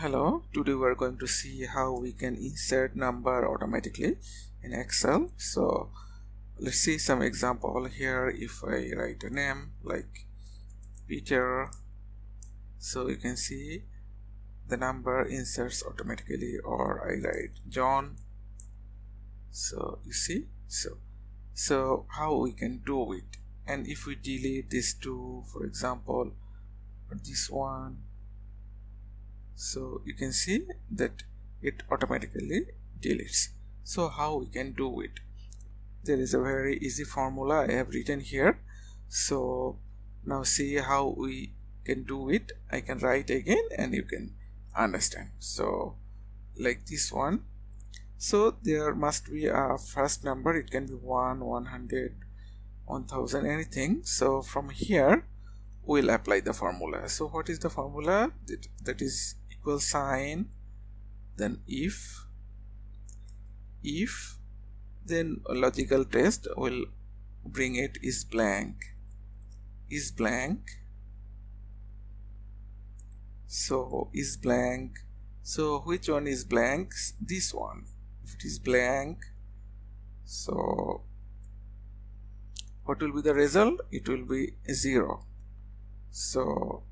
Hello, today we are going to see how we can insert number automatically in Excel. So let's see some example here. If I write a name like Peter, so you can see the number inserts automatically, or I write John, so you see, so how we can do it. And if we delete these two, for example, or this one, so you can see that it automatically deletes. So how we can do it? There is a very easy formula I have written here. So now see how we can do it. I can write again and you can understand. So like this one, so there must be a first number. It can be 1, 100, 1000, anything. So from here we'll apply the formula. So what is the formula? That is equal sign, then if, then a logical test will bring it is blank, so is blank. So which one is blank? This one. If it is blank, so what will be the result? It will be 0. So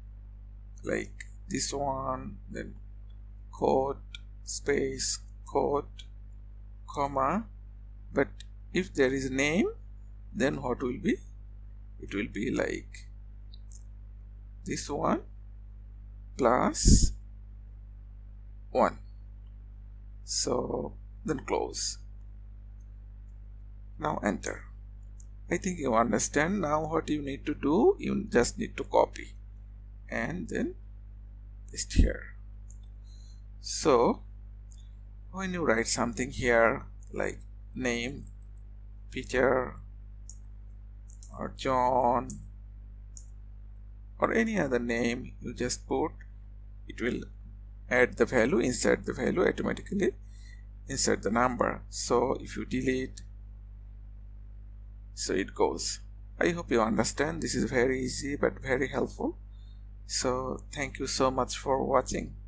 like this one, then quote, space, quote, comma. But if there is a name, then what will be? It will be like this one plus 1. So then close. Now enter. I think you understand. Now what you need to do, you just need to copy and then paste here. So when you write something here like name Peter or John or any other name, you just put, it will add the value, insert the value, automatically insert the number. So if you delete, so it goes. I hope you understand. This is very easy but very helpful. So thank you so much for watching.